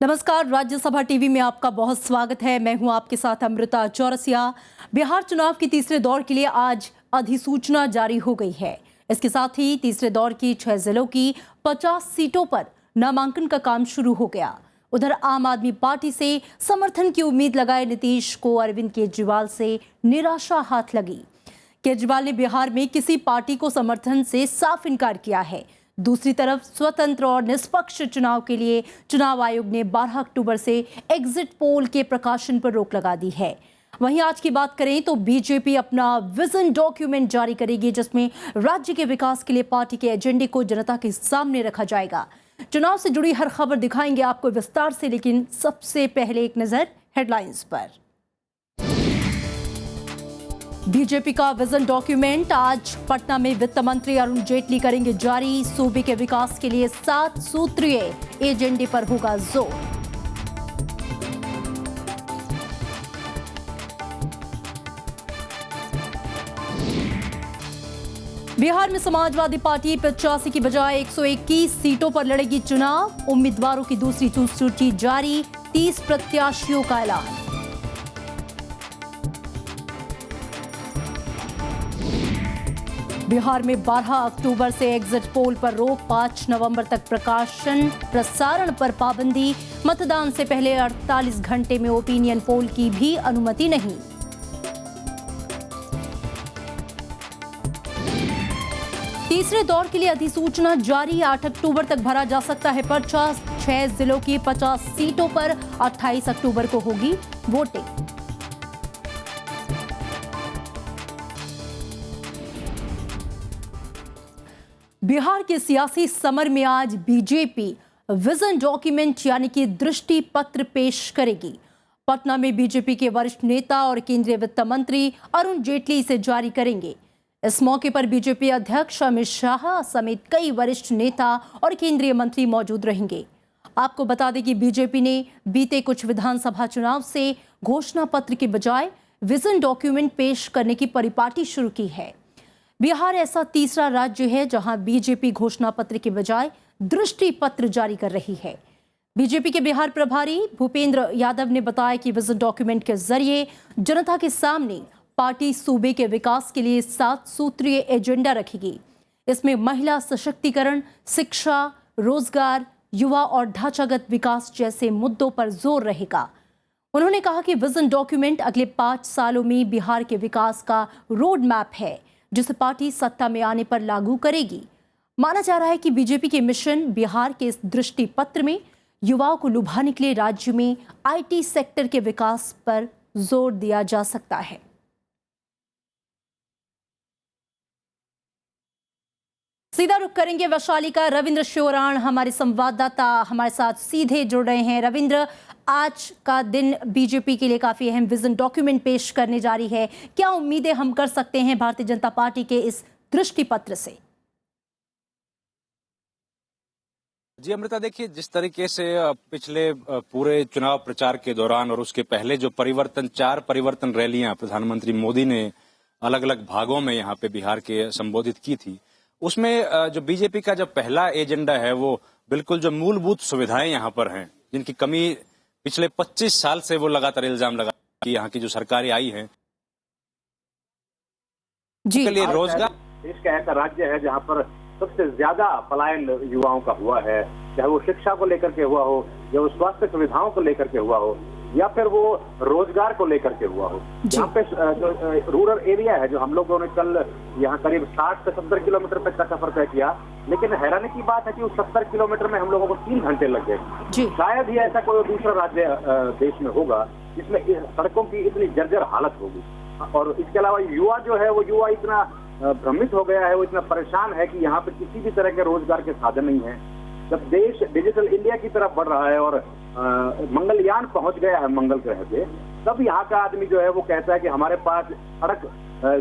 नमस्कार, राज्यसभा टीवी में आपका बहुत स्वागत है। मैं हूं आपके साथ अमृता चौरसिया। बिहार चुनाव के तीसरे दौर के लिए आज अधिसूचना जारी हो गई है। इसके साथ ही तीसरे दौर की 6 जिलों की 50 सीटों पर नामांकन का काम शुरू हो गया। उधर आम आदमी पार्टी से समर्थन की उम्मीद लगाए नीतीश को अरविंद केजरीवाल से निराशा हाथ लगी। केजरीवाल ने बिहार में किसी पार्टी को समर्थन से साफ इनकार किया है। दूसरी तरफ स्वतंत्र और निष्पक्ष चुनाव के लिए चुनाव आयोग ने 12 अक्टूबर से एग्जिट पोल के प्रकाशन पर रोक लगा दी है। वहीं आज की बात करें तो बीजेपी अपना विजन डॉक्यूमेंट जारी करेगी, जिसमें राज्य के विकास के लिए पार्टी के एजेंडे को जनता के सामने रखा जाएगा। चुनाव से जुड़ी हर खबर दिखाएंगे आपको विस्तार से, लेकिन सबसे पहले एक नजर हेडलाइंस पर। बीजेपी का विजन डॉक्यूमेंट आज पटना में वित्त मंत्री अरुण जेटली करेंगे जारी। सूबे के विकास के लिए 7 सूत्रीय एजेंडे पर होगा जोर। बिहार में समाजवादी पार्टी 85 की बजाय 121 सीटों पर लड़ेगी चुनाव। उम्मीदवारों की दूसरी सूची जारी, 30 प्रत्याशियों का ऐलान। बिहार में 12 अक्टूबर से एग्जिट पोल पर रोक, 5 नवंबर तक प्रसारण पर पाबंदी। मतदान से पहले 48 घंटे में ओपिनियन पोल की भी अनुमति नहीं। तीसरे दौर के लिए अधिसूचना जारी, 8 अक्टूबर तक भरा जा सकता है पर्चा। 6 जिलों की 50 सीटों पर 28 अक्टूबर को होगी वोटिंग। बिहार के सियासी समर में आज बीजेपी विजन डॉक्यूमेंट यानी कि दृष्टि पत्र पेश करेगी। पटना में बीजेपी के वरिष्ठ नेता और केंद्रीय वित्त मंत्री अरुण जेटली इसे जारी करेंगे। इस मौके पर बीजेपी अध्यक्ष अमित शाह समेत कई वरिष्ठ नेता और केंद्रीय मंत्री मौजूद रहेंगे। आपको बता दें कि बीजेपी ने बीते कुछ विधानसभा चुनाव से घोषणा पत्र के बजाय विजन डॉक्यूमेंट पेश करने की परिपाटी शुरू की है। बिहार ऐसा तीसरा राज्य है जहां बीजेपी घोषणा पत्र के बजाय दृष्टि पत्र जारी कर रही है। बीजेपी के बिहार प्रभारी भूपेंद्र यादव ने बताया कि विजन डॉक्यूमेंट के जरिए जनता के सामने पार्टी सूबे के विकास के लिए 7 सूत्रीय एजेंडा रखेगी। इसमें महिला सशक्तिकरण, शिक्षा, रोजगार, युवा और ढांचागत विकास जैसे मुद्दों पर जोर रहेगा। उन्होंने कहा कि विजन डॉक्यूमेंट अगले 5 सालों में बिहार के विकास का रोड मैप है, जिसे पार्टी सत्ता में आने पर लागू करेगी। माना जा रहा है कि बीजेपी के मिशन बिहार के इस दृष्टि पत्र में युवाओं को लुभाने के लिए राज्य में आईटी सेक्टर के विकास पर जोर दिया जा सकता है। सीधा रुख करेंगे वैशाली का। रविंद्र शोराण हमारे संवाददाता हमारे साथ सीधे जुड़ रहे हैं। रविंद्र, आज का दिन बीजेपी के लिए काफी अहम विजन डॉक्यूमेंट पेश करने जा रही है। क्या उम्मीदें हम कर सकते हैं भारतीय जनता पार्टी के इस दृष्टि पत्र से? जी अमृता, देखिए जिस तरीके से पिछले पूरे चुनाव प्रचार के दौरान और उसके पहले जो 4 परिवर्तन रैलियां प्रधानमंत्री मोदी ने अलग अलग भागों में यहाँ पे बिहार के संबोधित की थी, उसमें जो बीजेपी का जो पहला एजेंडा है वो बिल्कुल जो मूलभूत सुविधाएं यहाँ पर हैं, जिनकी कमी पिछले 25 साल से वो लगातार इल्जाम लगा कि यहाँ की जो सरकारें आई हैं जी, लिए रोजगार। देश का ऐसा राज्य है जहाँ पर सबसे ज्यादा पलायन युवाओं का हुआ है, चाहे वो शिक्षा को लेकर के हुआ हो, या वो स्वास्थ्य सुविधाओं को लेकर के हुआ हो, या फिर वो रोजगार को लेकर के हुआ हो। यहाँ पे जो रूरल एरिया है, जो हम लोगों ने कल यहाँ करीब 60 से 70 किलोमीटर तक का सफर तय किया, लेकिन हैरानी की बात है कि उस 70 किलोमीटर में हम लोगों को 3 घंटे लग गए। शायद ही ऐसा कोई दूसरा राज्य देश में होगा जिसमें सड़कों की इतनी जर्जर हालत होगी। और इसके अलावा युवा जो है, वो युवा इतना भ्रमित हो गया है, वो इतना परेशान है कि यहाँ पे किसी भी तरह के रोजगार के साधन नहीं है। जब देश डिजिटल इंडिया की तरफ बढ़ रहा है और मंगलयान पहुंच गया है मंगल ग्रह पे, तब यहाँ का आदमी जो है वो कहता है कि हमारे पास सड़क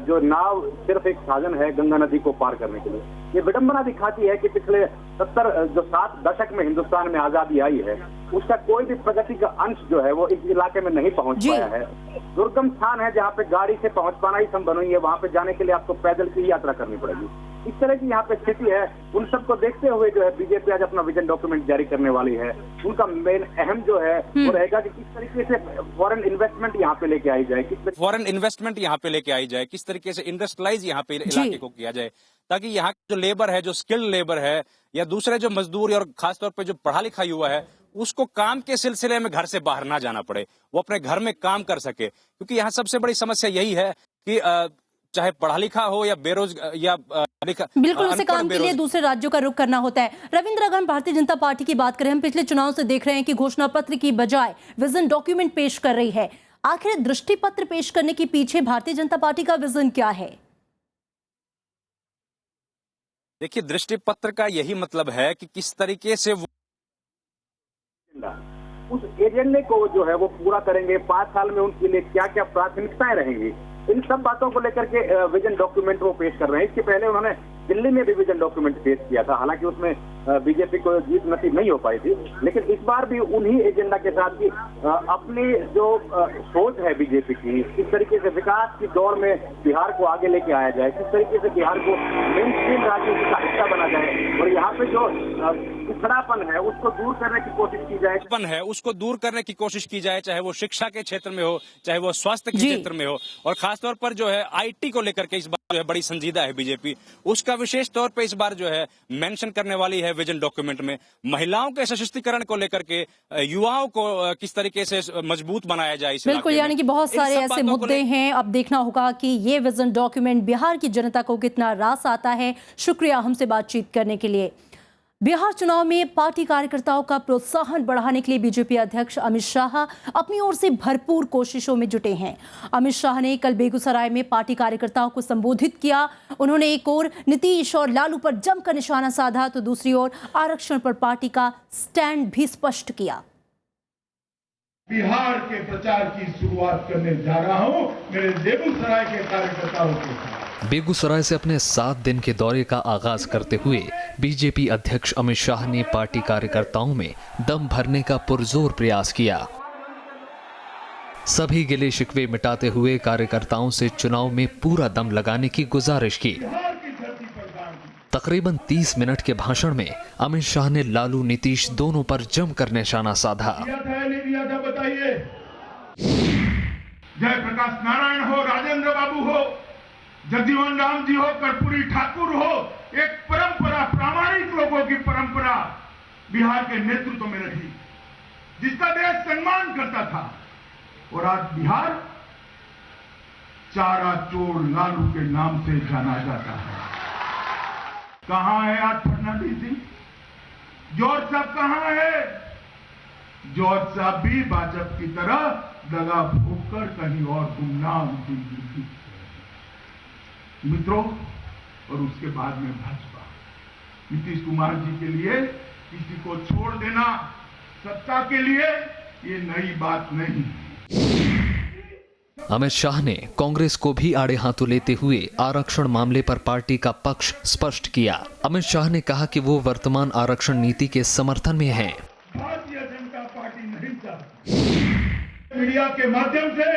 जो नाव सिर्फ एक साधन है गंगा नदी को पार करने के लिए। ये विडंबना दिखाती है कि पिछले 7 दशक में हिंदुस्तान में आजादी आई है, उसका कोई भी प्रगति का अंश जो है वो इस इलाके में नहीं पहुंच पाया है। दुर्गम स्थान है जहाँ पे गाड़ी से पहुंच पाना ही संभव नहीं है। वहां पे जाने के लिए आपको पैदल की यात्रा करनी पड़ेगी। इस तरह की यहाँ पे स्थिति है। उन सबको देखते हुए जो है बीजेपी आज अपना विजन डॉक्यूमेंट जारी करने वाली है। उनका मेन अहम जो है वो रहेगा कि किस तरीके से फॉरेन इन्वेस्टमेंट यहाँ पे लेके आई जाए, फॉरेन इन्वेस्टमेंट यहाँ पे लेके आई जाए, किस तरीके से इंडस्ट्रियलाइज यहाँ पे इलाके को किया जाए, ताकि यहाँ जो लेबर है, जो स्किल्ड लेबर है या दूसरे जो मजदूर और खासतौर पे जो पढ़ा लिखा युवा है, उसको काम के सिलसिले में घर से बाहर ना जाना पड़े, वो अपने घर में काम कर सके। क्योंकि यहाँ सबसे बड़ी समस्या यही है कि चाहे पढ़ा लिखा हो या बेरोजगार या बिल्कुल उसे काम के लिए दूसरे राज्यों का रुख करना होता है। रविंद्र, अगर हम भारतीय जनता पार्टी की बात करें, हम पिछले चुनाव से देख रहे हैं कि घोषणा पत्र की बजाय विजन डॉक्यूमेंट पेश कर रही है। आखिर दृष्टि पत्र पेश करने के पीछे भारतीय जनता पार्टी का विजन क्या है? देखिए, दृष्टि पत्र का यही मतलब है कि किस तरीके से उस एजेंडे को जो है वो पूरा करेंगे। 5 साल में उनके लिए क्या क्या प्राथमिकताएं रहेंगी, इन सब बातों को लेकर के विजन डॉक्यूमेंट वो पेश कर रहे हैं। इसके पहले उन्होंने दिल्ली में भी विजन डॉक्यूमेंट पेश किया था, हालांकि उसमें बीजेपी को जीत नसीब नहीं हो पाई थी। लेकिन इस बार भी उन्हीं एजेंडा के साथ की अपनी जो सोच है बीजेपी की, किस तरीके से विकास की दौड़ में बिहार को आगे लेके आया जाए, किस तरीके से बिहार को मेन स्ट्रीम राजनीति का हिस्सा बना जाए और यहाँ पे जो पिछड़ापन है उसको दूर करने की कोशिश की जाए, उसको दूर करने की कोशिश की जाए, चाहे वो शिक्षा के क्षेत्र में हो, चाहे वो स्वास्थ्य के क्षेत्र में हो, और खासतौर पर जो है आईटी को लेकर के इस बार जो है बड़ी संजीदा है बीजेपी। उसका विशेष तौर पे इस बार जो है मेंशन करने वाली है विजन डॉक्यूमेंट में। महिलाओं के सशक्तिकरण को लेकर के, युवाओं को किस तरीके से मजबूत बनाया जाए। बिल्कुल, यानी कि बहुत सारे ऐसे मुद्दे हैं। अब देखना होगा कि ये विजन डॉक्यूमेंट बिहार की जनता को कितना रास आता है। शुक्रिया हमसे बातचीत करने के लिए। बिहार चुनाव में पार्टी कार्यकर्ताओं का प्रोत्साहन बढ़ाने के लिए बीजेपी अध्यक्ष अमित शाह अपनी ओर से भरपूर कोशिशों में जुटे हैं। अमित शाह ने कल बेगूसराय में पार्टी कार्यकर्ताओं को संबोधित किया। उन्होंने एक ओर नीतीश और लालू पर जमकर निशाना साधा तो दूसरी ओर आरक्षण पर पार्टी का स्टैंड भी स्पष्ट किया। बिहार के प्रचार की शुरुआत करने जा रहा हूं मेरे बेगूसराय के कार्यकर्ताओं के साथ। बेगूसराय से अपने 7 दिन के दौरे का आगाज करते हुए बीजेपी अध्यक्ष अमित शाह ने पार्टी कार्यकर्ताओं में दम भरने का पुरजोर प्रयास किया। सभी गिले शिकवे मिटाते हुए कार्यकर्ताओं से चुनाव में पूरा दम लगाने की गुजारिश की। तकरीबन 30 मिनट के भाषण में अमित शाह ने लालू नीतीश दोनों पर जमकर निशाना साधा। बताइए, जयप्रकाश नारायण हो, राजेंद्र बाबू हो, जगजीवन राम जी हो, कर्पूरी ठाकुर हो, एक परंपरा, प्रामाणिक लोगों की परंपरा बिहार के नेतृत्व में रही, जिसका देश सम्मान करता था। और आज बिहार चारा चोर लालू के नाम से जाना जाता है। कहां है आज फडणवीस जी? जॉर्ज साहब कहां है? जॉर्ज साहब भी भाजपा की तरह दगा भोगकर कहीं और गुमनाम जिंदगी। मित्रों, और उसके बाद में भाजपा, नीतीश कुमार जी के लिए किसी को छोड़ देना सत्ता के लिए ये नई बात नहीं। अमित शाह ने कांग्रेस को भी आड़े हाथों लेते हुए आरक्षण मामले पर पार्टी का पक्ष स्पष्ट किया। अमित शाह ने कहा कि वो वर्तमान आरक्षण नीति के समर्थन में हैं। भारतीय जनता पार्टी नहीं चाहती। मीडिया के माध्यम से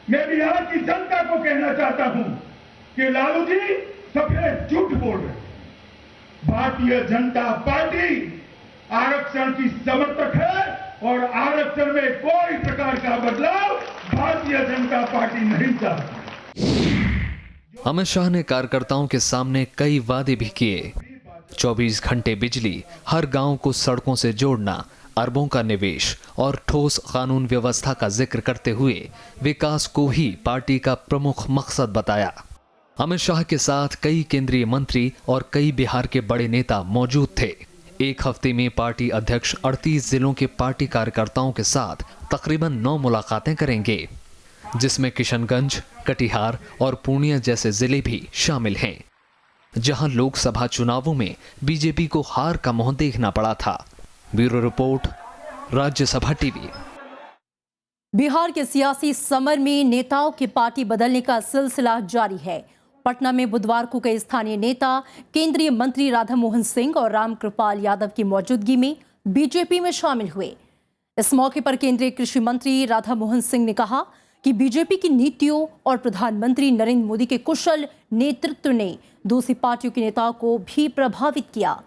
मैं बिहार की जनता को कहना चाहता हूं कि लालू जी सफेद झूठ बोल रहे। भारतीय जनता पार्टी आरक्षण की समर्थक है और आरक्षण में कोई प्रकार का बदलाव भारतीय जनता पार्टी नहीं चाहती। अमित शाह ने कार्यकर्ताओं के सामने कई वादे भी किए। 24 घंटे बिजली, हर गांव को सड़कों से जोड़ना, अरबों का निवेश और ठोस कानून व्यवस्था का जिक्र करते हुए विकास को ही पार्टी का प्रमुख मकसद बताया। अमित शाह के साथ कई केंद्रीय मंत्री और कई बिहार के बड़े नेता मौजूद थे। एक हफ्ते में पार्टी अध्यक्ष 38 जिलों के पार्टी कार्यकर्ताओं के साथ तकरीबन 9 मुलाकातें करेंगे, जिसमें किशनगंज, कटिहार और पूर्णिया जैसे जिले भी शामिल हैं, जहां लोकसभा चुनावों में बीजेपी को हार का मुंह देखना पड़ा था। Bureau report, Rajya Sabha TV. Bihar के सियासी समर में नेताओं की पार्टी बदलने का सिलसिला जारी है। पटना में बुधवार को कई स्थानीय नेता केंद्रीय मंत्री राधा मोहन सिंह और रामकृपाल यादव की मौजूदगी में बीजेपी में शामिल हुए। इस मौके पर केंद्रीय कृषि मंत्री राधा मोहन सिंह ने कहा कि बीजेपी की नीतियों और प्रधानमंत्री नरेंद्र मोदी के कुशल नेतृत्व ने दूसरी पार्टियों के नेताओं को भी प्रभावित किया।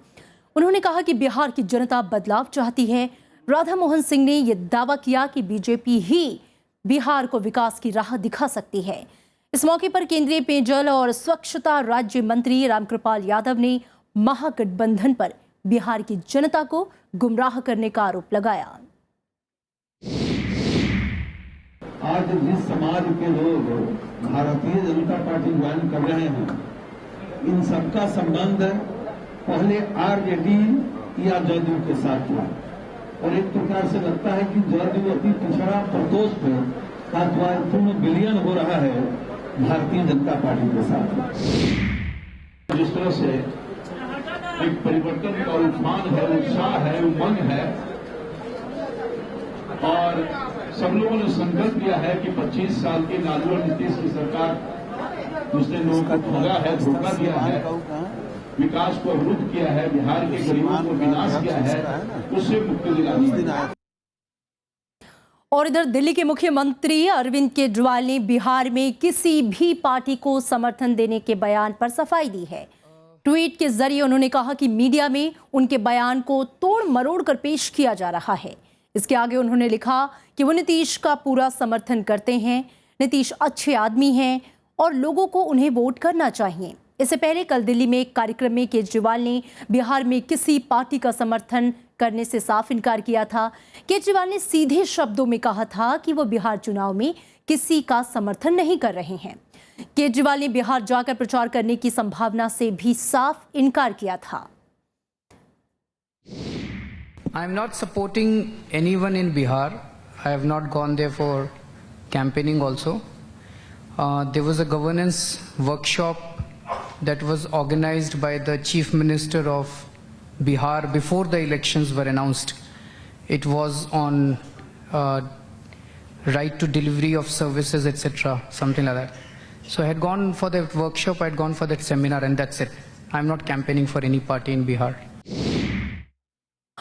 उन्होंने कहा कि बिहार की जनता बदलाव चाहती है। राधा मोहन सिंह ने यह दावा किया कि बीजेपी ही बिहार को विकास की राह दिखा सकती है। इस मौके पर केंद्रीय पेयजल और स्वच्छता राज्य मंत्री रामकृपाल यादव ने महागठबंधन पर बिहार की जनता को गुमराह करने का आरोप लगाया। आज जिस समाज के लोग भारतीय जनता पार्टी ज्वाइन कर रहे हैं, इन सबका संबंध पहले आरजेडी या जदयू के साथ था और एक प्रकार से लगता है कि जदयू अति पिछड़ा प्रकोष्ठ का पूर्ण विलयन हो रहा है भारतीय जनता पार्टी के साथ। जिस तरह से एक परिवर्तन का उद्यमान है, उत्साह है, उमंग है और सब लोगों ने संकल्प लिया है कि 25 साल की लालू और नीतीश की सरकार उसने लोगों को ठगा है, धोखा दिया है, विकास को अवरुद्ध किया है, बिहार के गरीबों को विनाश किया है, उससे मुक्ति दिलानी है। और इधर दिल्ली के मुख्यमंत्री अरविंद केजरीवाल ने बिहार में किसी भी पार्टी को समर्थन देने के बयान पर सफाई दी है। ट्वीट के जरिए उन्होंने कहा कि मीडिया में उनके बयान को तोड़ मरोड़ कर पेश किया जा रहा है। इसके आगे उन्होंने लिखा कि वो नीतीश का पूरा समर्थन करते हैं, नीतीश अच्छे आदमी हैं और लोगों को उन्हें वोट करना चाहिए। इससे पहले कल दिल्ली में एक कार्यक्रम में केजरीवाल ने बिहार में किसी पार्टी का समर्थन करने से साफ इनकार किया था। केजरीवाल ने सीधे शब्दों में कहा था कि वो बिहार चुनाव में किसी का समर्थन नहीं कर रहे हैं। केजरीवाल ने बिहार जाकर प्रचार करने की संभावना से भी साफ इनकार किया था। I am not supporting anyone in Bihar. I have not gone there for campaigning also. There was a governance workshop that was organized by the Chief Minister of Bihar before the elections were announced. It was on right to delivery of services, etc., something like that. So I had gone for that workshop, I had gone for that seminar, and that's it. I am not campaigning for any party in Bihar.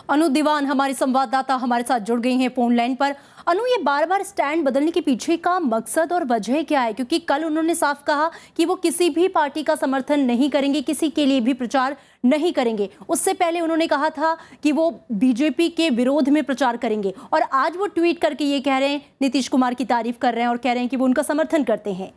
अनु दीवान हमारी संवाददाता हमारे साथ जुड़ गई हैं phone line पर। अनु, ये बार बार stand बदलने के पीछे का मकसद और वजह क्या है? क्योंकि कल उन्होंने साफ कहा कि वो किसी भी पार्टी का समर्थन नहीं करेंगे, किसी के लिए भी प्रचार नहीं करेंगे। उससे पहले उन्होंने कहा था कि वो बीजेपी के विरोध में प्रचार करेंगे और आज वो ट्वीट करके ये कह रहे हैं, नीतीश कुमार की तारीफ कर रहे हैं और कह रहे हैं कि वो उनका समर्थन करते हैं।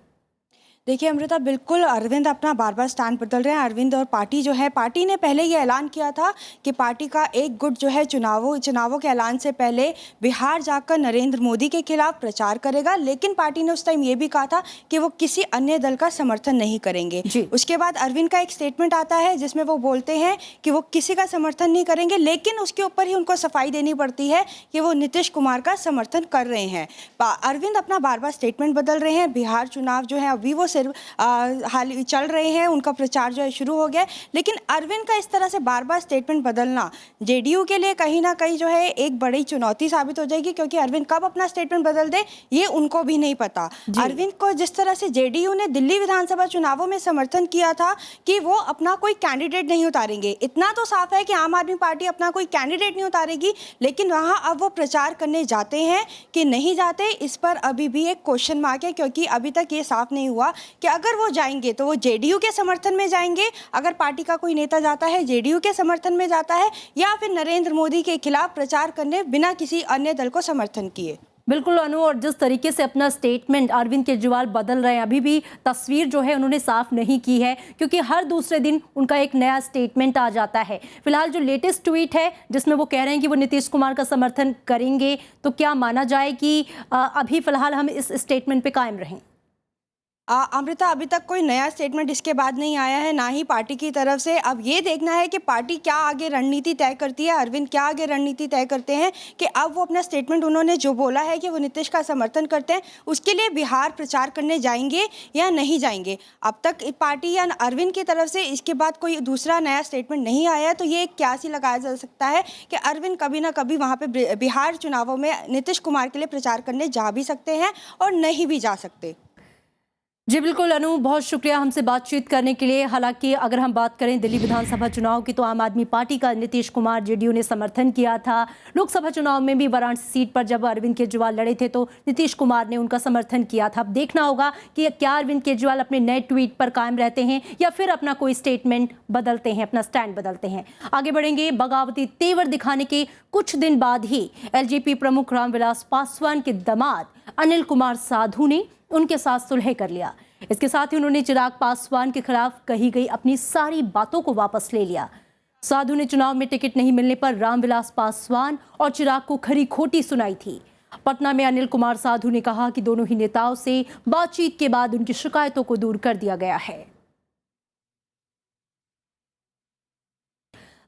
देखिए अमृता, बिल्कुल अरविंद अपना बार बार स्टैंड बदल रहे हैं। अरविंद और पार्टी जो है, पार्टी ने पहले ये ऐलान किया था कि पार्टी का एक गुट जो है चुनावों के ऐलान से पहले बिहार जाकर नरेंद्र मोदी के खिलाफ प्रचार करेगा, लेकिन पार्टी ने उस टाइम ये भी कहा था कि वो किसी अन्य दल का समर्थन नहीं करेंगे। उसके बाद अरविंद का एक स्टेटमेंट आता है जिसमें वो बोलते हैं कि वो किसी का समर्थन नहीं करेंगे, लेकिन उसके ऊपर ही उनको सफाई देनी पड़ती है कि वो नीतीश कुमार का समर्थन कर रहे हैं। अरविंद अपना बार बार स्टेटमेंट बदल रहे हैं। बिहार चुनाव जो है अभी वो सिर्फ हाल चल रहे हैं, उनका प्रचार जो है शुरू हो गया, लेकिन अरविंद का इस तरह से बार बार स्टेटमेंट बदलना जेडीयू के लिए कहीं ना कहीं जो है एक बड़ी चुनौती साबित हो जाएगी, क्योंकि अरविंद कब अपना स्टेटमेंट बदल दे ये उनको भी नहीं पता। अरविंद को जिस तरह से जेडीयू ने दिल्ली विधानसभा चुनावों में समर्थन किया था कि वो अपना कोई कैंडिडेट नहीं उतारेंगे, इतना तो साफ है कि आम आदमी पार्टी अपना कोई कैंडिडेट नहीं उतारेगी, लेकिन वहाँ अब वो प्रचार करने जाते हैं कि नहीं जाते, इस पर अभी भी एक क्वेश्चन मार्क है, क्योंकि अभी तक ये साफ नहीं हुआ कि अगर वो जाएंगे तो वो जेडीयू के समर्थन में जाएंगे, अगर पार्टी का कोई नेता जाता है जेडीयू के समर्थन में जाता है, या फिर नरेंद्र मोदी के खिलाफ प्रचार करने बिना किसी अन्य दल को समर्थन किए। बिल्कुल अनु, और जिस तरीके से अपना स्टेटमेंट अरविंद केजरीवाल बदल रहे हैं, अभी भी तस्वीर जो है उन्होंने साफ नहीं की है, क्योंकि हर दूसरे दिन उनका एक नया स्टेटमेंट आ जाता है। फिलहाल जो लेटेस्ट ट्वीट है जिसमें वो कह रहे हैं कि वो नीतीश कुमार का समर्थन करेंगे, तो क्या माना जाए कि अभी फिलहाल हम इस स्टेटमेंट पे कायम रहें? अमृता, अभी तक कोई नया स्टेटमेंट इसके बाद नहीं आया है, ना ही पार्टी की तरफ से। अब ये देखना है कि पार्टी क्या आगे रणनीति तय करती है, अरविंद क्या आगे रणनीति तय करते हैं कि अब वो अपना स्टेटमेंट उन्होंने जो बोला है कि वो नीतीश का समर्थन करते हैं, उसके लिए बिहार प्रचार करने जाएंगे या नहीं जाएंगे। अब तक पार्टी या अरविंद की तरफ से इसके बाद कोई दूसरा नया स्टेटमेंट नहीं आया है, तो ये क्यास ही लगाया जा सकता है कि अरविंद कभी ना कभी वहाँ पर बिहार चुनावों में नीतीश कुमार के लिए प्रचार करने जा भी सकते हैं और नहीं भी जा सकते। जी बिल्कुल अनु, बहुत शुक्रिया हमसे बातचीत करने के लिए। हालांकि अगर हम बात करें दिल्ली विधानसभा चुनाव की तो आम आदमी पार्टी का नीतीश कुमार जेडीयू ने समर्थन किया था। लोकसभा चुनाव में भी वाराणसी सीट पर जब अरविंद केजरीवाल लड़े थे तो नीतीश कुमार ने उनका समर्थन किया था। अब देखना होगा कि क्या अरविंद केजरीवाल अपने नए ट्वीट पर कायम रहते हैं या फिर अपना कोई स्टेटमेंट बदलते हैं, अपना स्टैंड बदलते हैं। आगे बढ़ेंगे। बगावती तेवर दिखाने के कुछ दिन बाद ही एलजेपी प्रमुख रामविलास पासवान के दामाद अनिल कुमार साधु ने उनके साथ सुलह कर लिया। इसके साथ ही उन्होंने चिराग पासवान के खिलाफ कही गई अपनी सारी बातों को वापस ले लिया। साधु ने चुनाव में टिकट नहीं मिलने पर रामविलास पासवान और चिराग को खरी खोटी सुनाई थी। पटना में अनिल कुमार साधु ने कहा कि दोनों ही नेताओं से बातचीत के बाद उनकी शिकायतों को दूर कर दिया गया है।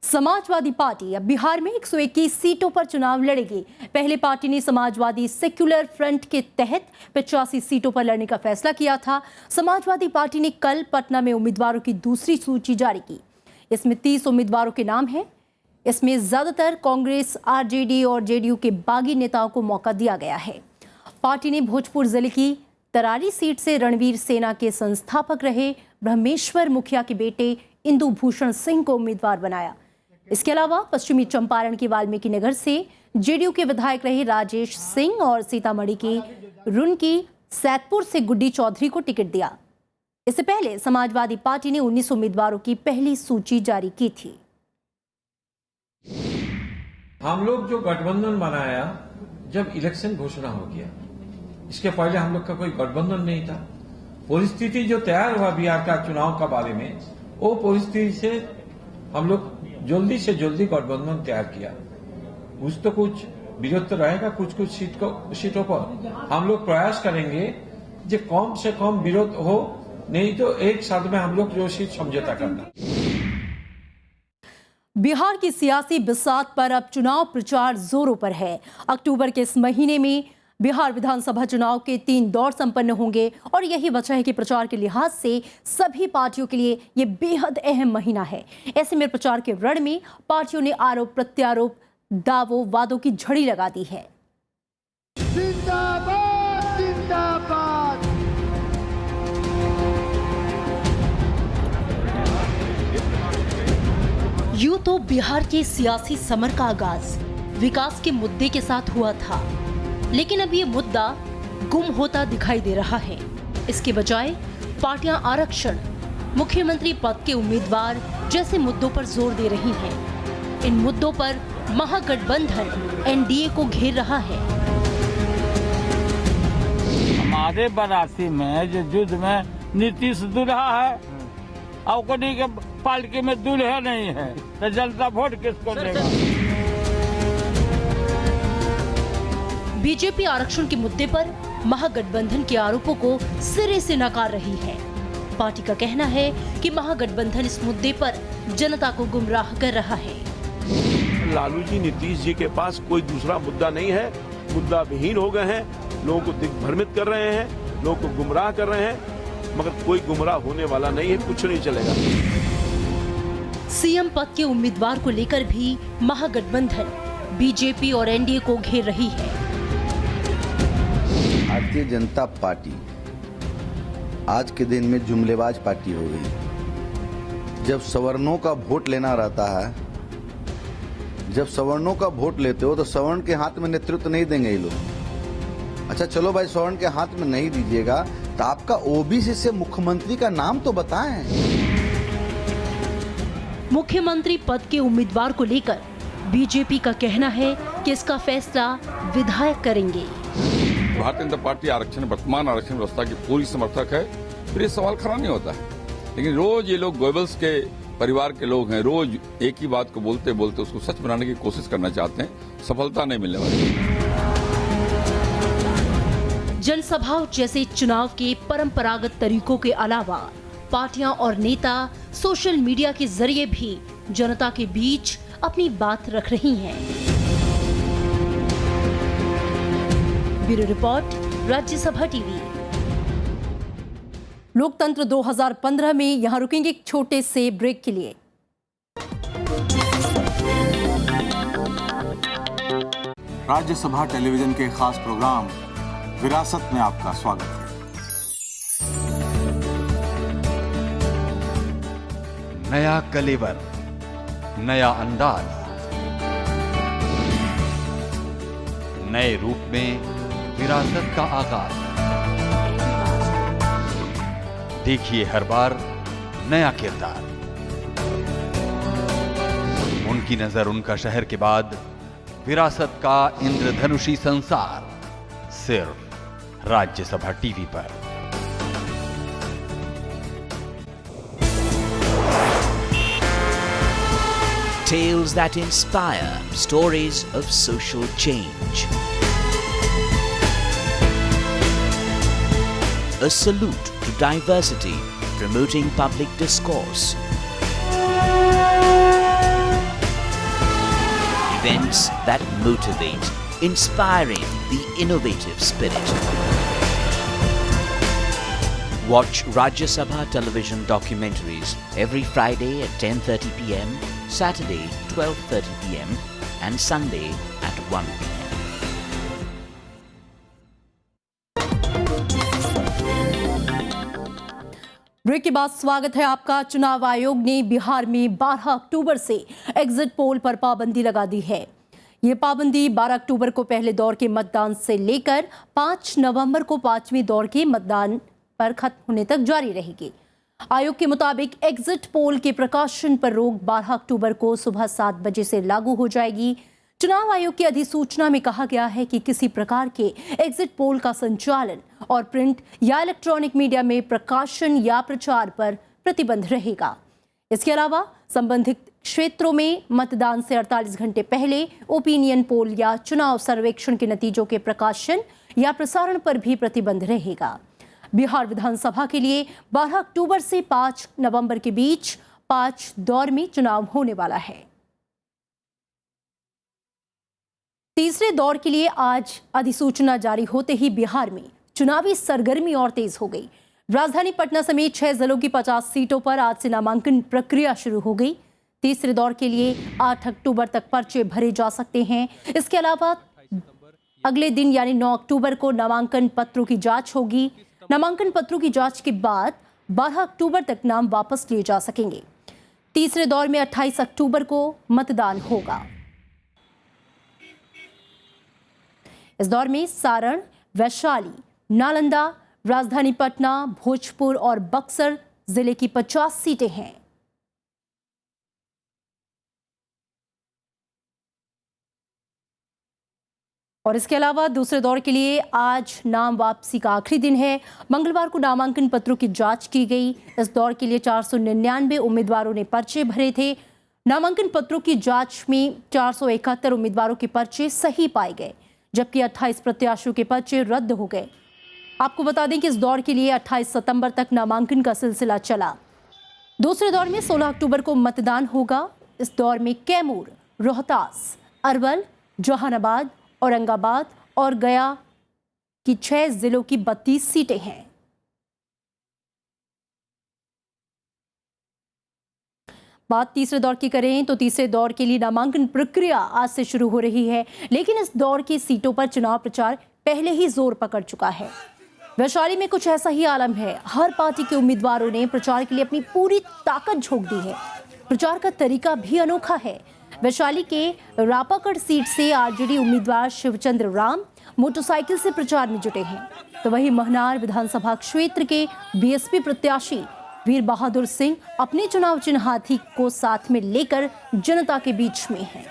समाजवादी पार्टी अब बिहार में 121 सीटों पर चुनाव लड़ेगी। पहले पार्टी ने समाजवादी सेक्युलर फ्रंट के तहत 85 सीटों पर लड़ने का फैसला किया था। समाजवादी पार्टी ने कल पटना में उम्मीदवारों की दूसरी सूची जारी की। इसमें 30 उम्मीदवारों के नाम हैं। इसमें ज्यादातर कांग्रेस, आरजेडी और जेडीयू के बागी नेताओं को मौका दिया गया है। पार्टी ने भोजपुर जिले की तरारी सीट से रणवीर सेना के संस्थापक रहे ब्रह्मेश्वर मुखिया के बेटे इंदु भूषण सिंह को उम्मीदवार बनाया। इसके अलावा पश्चिमी चंपारण के वाल्मीकि नगर से जेडीयू के विधायक रहे राजेश सिंह और सीतामढ़ी की रुनकी सैदपुर से गुड्डी चौधरी को टिकट दिया। इससे पहले समाजवादी पार्टी ने 19 उम्मीदवारों की पहली सूची जारी की थी। हम लोग जो गठबंधन बनाया जब इलेक्शन घोषणा हो गया, इसके पहले हम लोग का कोई गठबंधन नहीं था। परिस्थिति जो तैयार हुआ बिहार का चुनाव के बारे में, वो परिस्थिति से हम लोग जल्दी से जल्दी गठबंधन तैयार किया। कुछ विरोध तो रहेगा, कुछ सीटों पर हम लोग प्रयास करेंगे जो कम से कम विरोध हो, नहीं तो एक साथ में हम लोग जो सीट समझौता करना। बिहार की सियासी बिसात पर अब चुनाव प्रचार जोरों पर है। अक्टूबर के इस महीने में बिहार विधानसभा चुनाव के 3 दौर संपन्न होंगे और यही वजह है कि प्रचार के लिहाज से सभी पार्टियों के लिए ये बेहद अहम महीना है। ऐसे में प्रचार के रण में पार्टियों ने आरोप प्रत्यारोप, दावों वादों की झड़ी लगा दी है। जिंदाबाद जिंदाबाद। यूं तो बिहार के सियासी समर का आगाज विकास के मुद्दे के साथ हुआ था, लेकिन अब ये मुद्दा गुम होता दिखाई दे रहा है। इसके बजाय पार्टियां आरक्षण, मुख्यमंत्री पद के उम्मीदवार जैसे मुद्दों पर जोर दे रही हैं। इन मुद्दों पर महागठबंधन एनडीए को घेर रहा है। हमारे वाराणसी में जो युद्ध में नीतीश दूल्हा है और कहीं के पार्टी में दूल्हे नहीं है, तो जनता वोट किसको देगा? बीजेपी आरक्षण के मुद्दे पर महागठबंधन के आरोपों को सिरे से नकार रही है। पार्टी का कहना है कि महागठबंधन इस मुद्दे पर जनता को गुमराह कर रहा है। लालू जी, नीतीश जी के पास कोई दूसरा मुद्दा नहीं है, मुद्दा विहीन हो गए हैं, लोगों को दिग्भ्रमित कर रहे हैं, लोगों को गुमराह कर रहे हैं, मगर कोई गुमराह होने वाला नहीं है, कुछ नहीं चलेगा। सीएम पद के उम्मीदवार को लेकर भी महागठबंधन बीजेपी और एनडीए को घेर रही है। भारतीय जनता पार्टी आज के दिन में जुमलेबाज पार्टी हो गई। जब सवर्णों का वोट लेना रहता है, जब सवर्णों का वोट लेते हो तो सवर्ण के हाथ में नेतृत्व नहीं देंगे ये लोग। अच्छा चलो भाई, सवर्ण के हाथ में नहीं दीजिएगा तो आपका ओबीसी से मुख्यमंत्री का नाम तो बताएं। मुख्यमंत्री पद के उम्मीदवार को लेकर बीजेपी का कहना है कि इसका फैसला विधायक करेंगे। भारतीय जनता पार्टी आरक्षण, वर्तमान आरक्षण व्यवस्था की पूरी समर्थक है, फिर ये सवाल खड़ा नहीं होता है। लेकिन रोज ये लोग गोयबल्स के परिवार के लोग हैं, रोज एक ही बात को बोलते बोलते उसको सच बनाने की कोशिश करना चाहते हैं, सफलता नहीं मिलने वाली। जनसभाओं जैसे चुनाव के परंपरागत तरीकों के अलावा पार्टियां और नेता सोशल मीडिया के जरिए भी जनता के बीच अपनी बात रख रही हैं। Bureau report, Rajya Sabha TV. लोकतंत्र 2015 में यहां रुकेंगे एक छोटे से ब्रेक के लिए। राज्यसभा टेलीविजन के खास प्रोग्राम विरासत में आपका स्वागत है। नया कलेवर, नया अंदाज, नए रूप में विरासत का आगाज। देखिए हर बार नया किरदार। उनकी नजर उनका शहर के बाद विरासत का इंद्रधनुषी संसार, सिर्फ राज्यसभा टीवी पर। Tales that inspire, stories of social change. A salute to diversity, promoting public discourse. Events that motivate, inspiring the innovative spirit. Watch Rajya Sabha television documentaries every Friday at 10:30 p.m., Saturday 12:30 p.m. and Sunday at 1 p.m. Break के बाद स्वागत है आपका। चुनाव आयोग ने बिहार में 12 अक्टूबर से एग्जिट पोल पर पाबंदी लगा दी है। ये पाबंदी 12 अक्टूबर को पहले दौर के मतदान से लेकर 5 नवंबर को 5वें दौर के मतदान पर खत्म होने तक जारी रहेगी। आयोग के मुताबिक एग्जिट पोल के प्रकाशन पर रोक 12 अक्टूबर को सुबह 7 बजे से लागू हो जाएगी। चुनाव आयोग की अधिसूचना में कहा गया है कि किसी प्रकार के एग्जिट पोल का संचालन और प्रिंट या इलेक्ट्रॉनिक मीडिया में प्रकाशन या प्रचार पर प्रतिबंध रहेगा। इसके अलावा संबंधित क्षेत्रों में मतदान से 48 घंटे पहले ओपिनियन पोल या चुनाव सर्वेक्षण के नतीजों के प्रकाशन या प्रसारण पर भी प्रतिबंध रहेगा। बिहार विधानसभा के लिए 12 अक्टूबर से 5 नवंबर के बीच 5 दौर में चुनाव होने वाला है। तीसरे दौर के लिए आज अधिसूचना जारी होते ही बिहार में चुनावी सरगर्मी और तेज हो गई। राजधानी पटना समेत 6 जिलों की 50 सीटों पर आज से नामांकन प्रक्रिया शुरू हो गई। तीसरे दौर के लिए 8 अक्टूबर तक पर्चे भरे जा सकते हैं। इसके अलावा अगले दिन यानी 9 अक्टूबर को नामांकन पत्रों की जांच होगी। नामांकन पत्रों की जांच के बाद 12 अक्टूबर तक नाम वापस लिए जा सकेंगे। तीसरे दौर में 28 अक्टूबर को मतदान होगा। इस दौर में सारण, वैशाली, नालंदा, राजधानी पटना, भोजपुर और बक्सर जिले की 50 सीटें हैं। और इसके अलावा दूसरे दौर के लिए आज नाम वापसी का आखिरी दिन है। मंगलवार को नामांकन पत्रों की जांच की गई। इस दौर के लिए 499 उम्मीदवारों ने पर्चे भरे थे। नामांकन पत्रों की जांच में 471 उम्मीदवारों के पर्चे सही पाए गए, जबकि 28 प्रत्याशियों के पर्चे रद्द हो गए। आपको बता दें कि इस दौर के लिए 28 सितंबर तक नामांकन का सिलसिला चला। दूसरे दौर में 16 अक्टूबर को मतदान होगा। इस दौर में कैमूर, रोहतास, अरवल, जहानाबाद, औरंगाबाद और गया की 6 जिलों की 32 सीटें हैं। बात तीसरे दौर की करें तो तीसरे दौर के लिए नामांकन प्रक्रिया आज से शुरू हो रही है, लेकिन इस दौर की सीटों पर चुनाव प्रचार पहले ही जोर पकड़ चुका है। वैशाली में कुछ ऐसा ही आलम है। हर पार्टी के उम्मीदवारों ने प्रचार के लिए अपनी पूरी ताकत झोंक दी है। प्रचार का तरीका भी अनोखा है। वैशाली के रापाकड़ सीट से आरजेडी उम्मीदवार शिवचंद्र राम मोटरसाइकिल से प्रचार में जुटे हैं, तो वहीं महनार विधानसभा क्षेत्र के बीएसपी प्रत्याशी वीर बहादुर सिंह अपने चुनाव चिन्ह हाथी को साथ में लेकर जनता के बीच में हैं।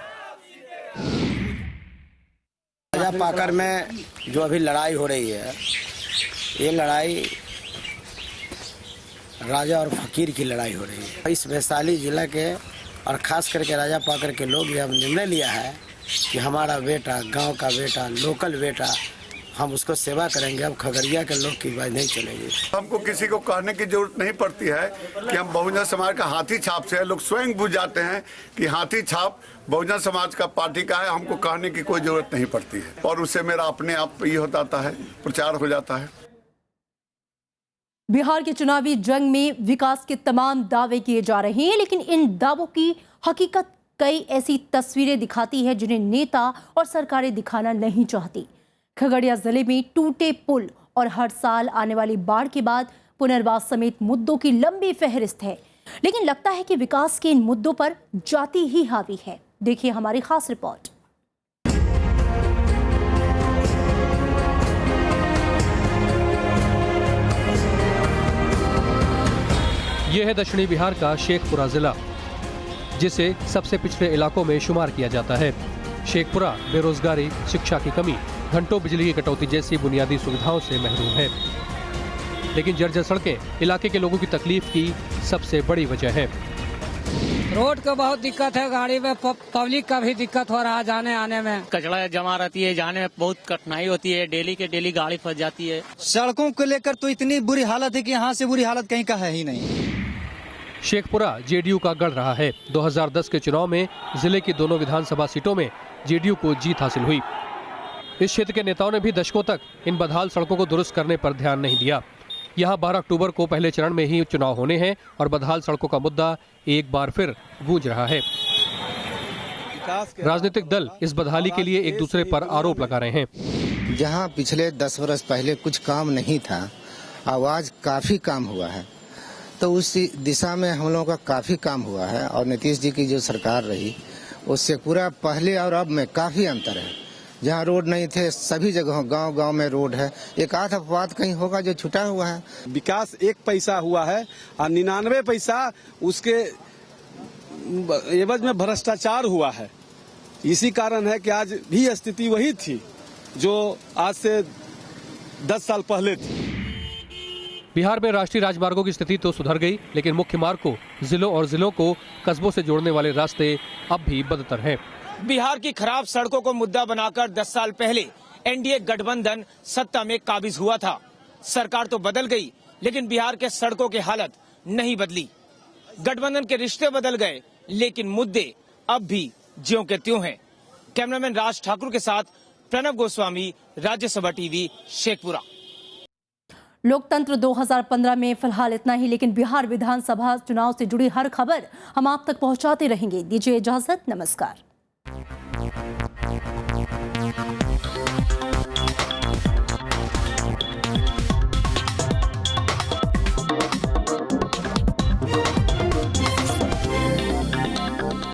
राजा पाकर में जो अभी लड़ाई हो रही है, ये लड़ाई राजा और फकीर की लड़ाई हो रही है। इस वैशाली जिला के और खास करके राजा पाकर के लोग ये निर्णय लिया है कि हमारा बेटा, गांव का बेटा, लोकल बेटा, हम उसको सेवा करेंगे। अब खगड़िया के लोग की बात नहीं चलेगी। हमको किसी को कहने की जरूरत नहीं पड़ती है कि हम बहुजन समाज का हाथी छाप से है। लोग स्वयं बुझ जाते हैं कि हाथी छाप बहुजन समाज का पार्टी का है। हमको कहने की कोई जरूरत नहीं पड़ती है और उससे मेरा अपने आप ये होता है, प्रचार हो जाता है। बिहार के चुनावी जंग में विकास के तमाम दावे किए जा रहे हैं, लेकिन इन दावों की हकीकत कई ऐसी तस्वीरें दिखाती है जिन्हें नेता और सरकारें दिखाना नहीं चाहती। खगड़िया जिले में टूटे पुल और हर साल आने वाली बाढ़ के बाद पुनर्वास समेत मुद्दों की लंबी फहरिस्त है। लेकिन लगता है कि विकास के इन मुद्दों पर जाति ही हावी है। देखिए हमारी खास रिपोर्ट। यह है दक्षिणी बिहार का शेखपुरा जिला, जिसे सबसे पिछड़े इलाकों में शुमार किया जाता है। शेखपुरा बेरोजगारी, शिक्षा की कमी, घंटों बिजली की कटौती जैसी बुनियादी सुविधाओं से महरूम है। लेकिन जर्जर सड़कें इलाके के लोगों की तकलीफ की सबसे बड़ी वजह है। रोड का बहुत दिक्कत है, गाड़ी में पब्लिक का भी दिक्कत हो रहा है जाने आने में। कचरा जमा रहती है, जाने में बहुत कठिनाई होती है, डेली के डेली गाड़ी फंस जाती है। सड़कों को लेकर तो इतनी बुरी हालत है कि यहाँ से बुरी हालत कहीं का है ही नहीं। शेखपुरा जेडीयू का गढ़ रहा है। 2010 के चुनाव में जिले की दोनों विधानसभा सीटों में जेडीयू को जीत हासिल हुई। इस क्षेत्र के नेताओं ने भी दशकों तक इन बदहाल सड़कों को दुरुस्त करने पर ध्यान नहीं दिया। यहाँ 12 अक्टूबर को पहले चरण में ही चुनाव होने हैं और बदहाल सड़कों का मुद्दा एक बार फिर गूंज रहा है। राजनीतिक दल इस बदहाली के लिए एक दूसरे पर आरोप लगा रहे हैं। जहाँ पिछले 10 वर्ष पहले कुछ काम नहीं था, आज काफी काम हुआ है, तो उस दिशा में हम लोगों का काफी काम हुआ है। और नीतीश जी की जो सरकार रही उससे पूरा पहले और अब में काफी अंतर है। जहाँ रोड नहीं थे सभी जगह गांव-गांव में रोड है। एक आध अपवाद कहीं होगा जो छुटा हुआ है। विकास 1 पैसा हुआ है और 99 पैसा उसके एवज में भ्रष्टाचार हुआ है। इसी कारण है कि आज भी स्थिति वही थी जो आज से 10 साल पहले थी। बिहार में राष्ट्रीय राजमार्गों की स्थिति तो सुधर गई, लेकिन मुख्य मार्ग को जिलों और जिलों को कस्बों से जोड़ने वाले रास्ते अब भी बदतर हैं। बिहार की खराब सड़कों को मुद्दा बनाकर 10 साल पहले एनडीए गठबंधन सत्ता में काबिज हुआ था। सरकार तो बदल गई, लेकिन बिहार के सड़कों की हालत नहीं बदली। गठबंधन के रिश्ते बदल गए, लेकिन मुद्दे अब भी ज्यों के त्यों हैं। कैमरामैन राज ठाकुर के साथ प्रणव गोस्वामी, राज्यसभा टीवी, शेखपुरा। लोकतंत्र 2015 में फिलहाल इतना ही, लेकिन बिहार विधानसभा चुनाव से जुड़ी हर खबर हम आप तक पहुंचाते रहेंगे। दीजिए इजाजत, नमस्कार।